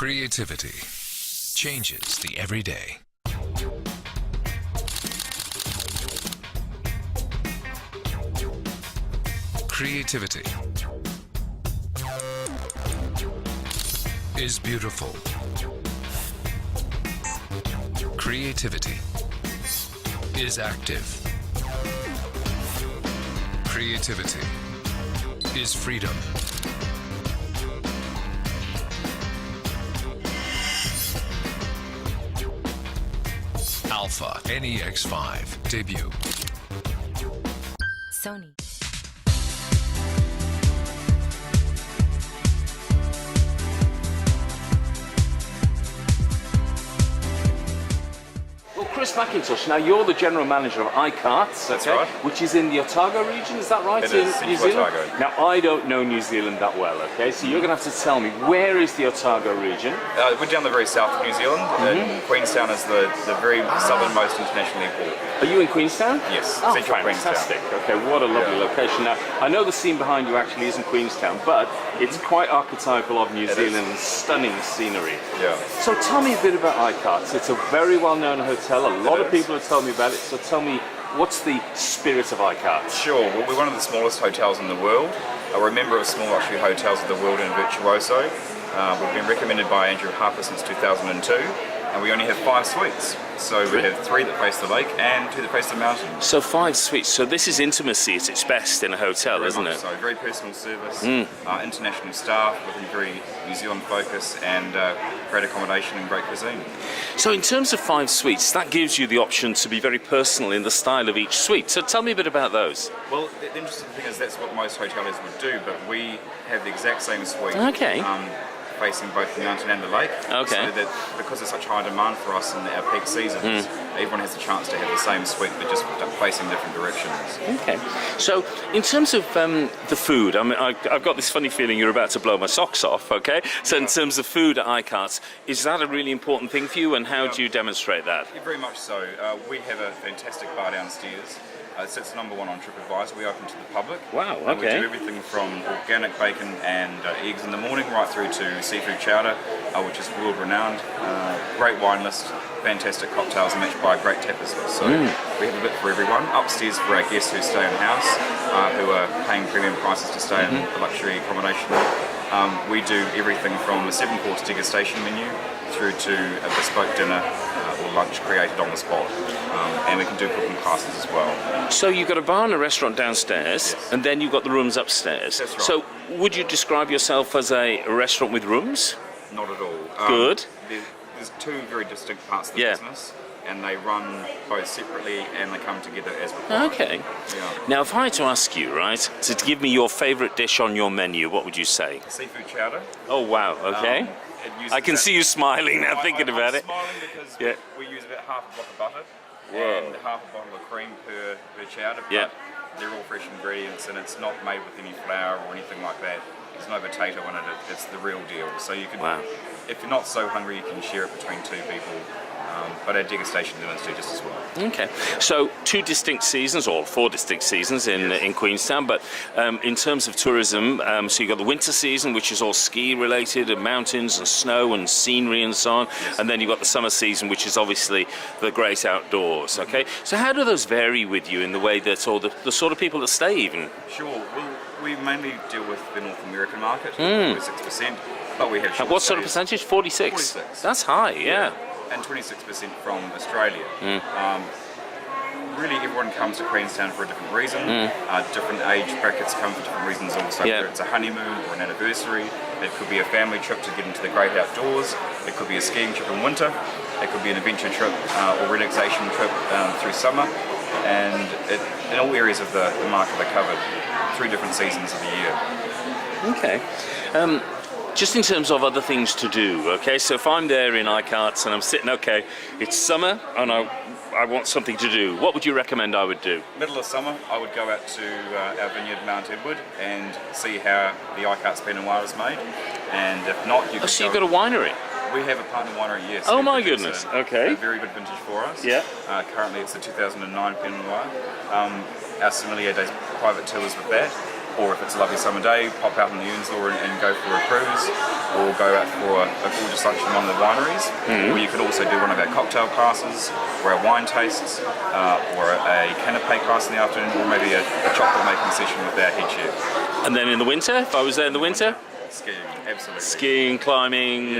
Creativity changes the everyday. Creativity is beautiful. Creativity is active. Creativity is freedom. Alpha NEX5 debut. Sony. Well, Chris McIntosh, now you're the general manager of Eichardt, That's right. which is in the Otago region, is that right? It is, New in Zealand? Otago. Now, I don't know New Zealand that well, okay, so you're going to have to tell me, where is the Otago region? We're down the very south of New Zealand, and Queenstown is the very southernmost international airport. Are you in Queenstown? Yes, Oh, central fantastic. Queenstown. Okay, what a lovely Yeah. location. Now, I know the scene behind you actually isn't Queenstown, but it's quite archetypal of New It Zealand, is. stunning scenery. Yeah. So tell me a bit about Eichardt. It's a very well-known hotel. A lot of is. people have told me about it. So tell me, what's the spirit of Eichardt? Sure, well, we're one of the smallest hotels in the world. We're a member of Small Luxury Hotels of the World in Virtuoso. We've been recommended by Andrew Harper since 2002, and we only have 5 suites. So we have 3 that face the lake and 2 that face the mountain. So 5 suites. So this is intimacy at its best in a hotel, Very isn't much it? So very personal service, international staff with a very New Zealand focus, and great accommodation and great cuisine. So in terms of 5 suites, that gives you the option to be very personal in the style of each suite. So tell me a bit about those. Well, the interesting thing is that's what most hoteliers would do, but we have the exact same suite. Okay. Facing both the mountain and the lake. Okay. So that because there's such high demand for us in our peak seasons, everyone has the chance to have the same suite, but just facing different directions. Okay. So in terms of the food, I mean, I've got this funny feeling you're about to blow my socks off, okay? So in terms of food at Eichardt, is that a really important thing for you, and how do you demonstrate that? Yeah, very much so. We have a fantastic bar downstairs. It sits #1 on TripAdvisor. We open to the public. Wow, And we okay. do everything from organic bacon and eggs in the morning right through to seafood chowder, which is world renowned. Great wine list, fantastic cocktails matched by a great tapas list. So we have a bit for everyone. Upstairs for our guests who stay in house, who are paying premium prices to stay in the luxury accommodation. We do everything from a 7-course degustation menu through to a bespoke dinner or lunch created on the spot. And we can do cooking classes as well. So you've got a bar and a restaurant downstairs, Yes. and then you've got the rooms upstairs. That's right. So would you describe yourself as a restaurant with rooms? Not at all. Good. There's 2 very distinct parts of the Yeah. business, and they run both separately and they come together as required. Okay. Yeah. Now, if I had to ask you, right, to give me your favourite dish on your menu, what would you say? Seafood chowder. Oh, wow, okay. It uses I can that- see you smiling now thinking about I'm it. smiling because Yeah. we use about half a block of butter Whoa. and half a bottle of cream per chowder. But Yeah. they're all fresh ingredients, and it's not made with any flour or anything like that. There's no potato in it. It's the real deal. So you can, Wow. if you're not so hungry, you can share it between 2 people. But our degustation dinners do just as well. Okay, so 2 distinct seasons, or 4 distinct seasons in Queenstown, but in terms of tourism, so you've got the winter season, which is all ski related, and mountains and snow and scenery and so on, and then you've got the summer season, which is obviously the great outdoors, okay? So how do those vary with you in the way that, or the sort of people that stay even? Sure. Well, we mainly deal with the North American market, 46%, but we have short What sort of stays. percentage? 46? 46. That's high, yeah. And 26% from Australia. Really, everyone comes to Queenstown for a different reason. Different age brackets come for different reasons also. Yeah. Whether it's a honeymoon or an anniversary, it could be a family trip to get into the great outdoors, it could be a skiing trip in winter, it could be an adventure trip or relaxation trip through summer, and in all areas of the market are covered through different seasons of the year. Okay. Just in terms of other things to do, okay, so if I'm there in Eichardt and I'm sitting, okay, it's summer and I want something to do, what would you recommend I would do? Middle of summer, I would go out to our vineyard, Mount Edward, and see how the Eichardt Pinot Noir is made. And if not, you Oh, can so go. you've got a winery? We have a partner winery, yes. Oh who my produce goodness, a okay. very good vintage for us. Yeah. Currently it's the 2009 Pinot Noir. Our sommelier does private tours with that. or if it's a lovely summer day, pop out in the Earnshaw and go for a cruise, or go out for a gorgeous lunch in one of the wineries. Or you could also do one of our cocktail classes, or our wine tastes, or a canapé class in the afternoon, or maybe a chocolate making session with our head chef. And then in the winter, if I was there in the winter? Skiing, absolutely. Skiing, climbing,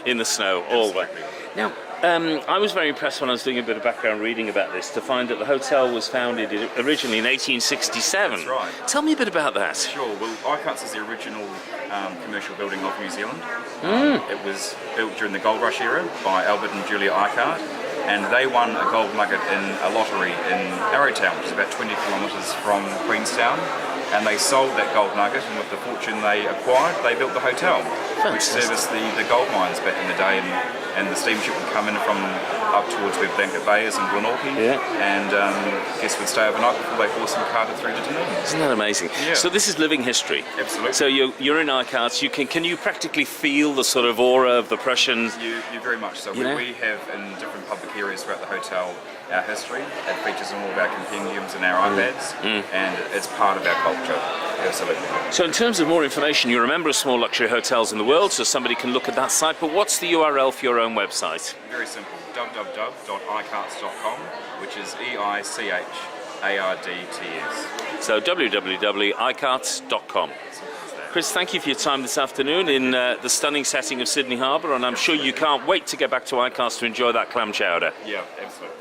in the snow, all the way. Now, I was very impressed when I was doing a bit of background reading about this to find that the hotel was founded originally in 1867. That's right. Tell me a bit about that. Sure. Well, Eichardt is the original commercial building of New Zealand. It was built during the Gold Rush era by Albert and Julia Eichardt, and they won a gold nugget in a lottery in Arrowtown, which is about 20 kilometres from Queenstown. And they sold that gold nugget, and with the fortune they acquired, they built the hotel, which serviced the gold mines back in the day, and the steamship would come in from up towards where Blanket Bay is in Glenorchy, and guests would stay overnight before they horse and carted through to Dunedin. Isn't that amazing? Yeah. So this is living history. Absolutely. So you're in Eichardt. Can you practically feel the sort of aura of the Prussians? You very much so. We have in different public areas throughout the hotel our history. It features in all of our compendiums and our iPads, and it's part of our culture. Absolutely. So in terms of more information, you're a member of Small Luxury Hotels in the World, so somebody can look at that site, but what's the URL for your own website? Very simple, www.eicharts.com, which is EICHARDTS. So www.eicharts.com. Chris, thank you for your time this afternoon in the stunning setting of Sydney Harbour, and I'm sure you can't wait to get back to Eichardt to enjoy that clam chowder. Yeah, absolutely.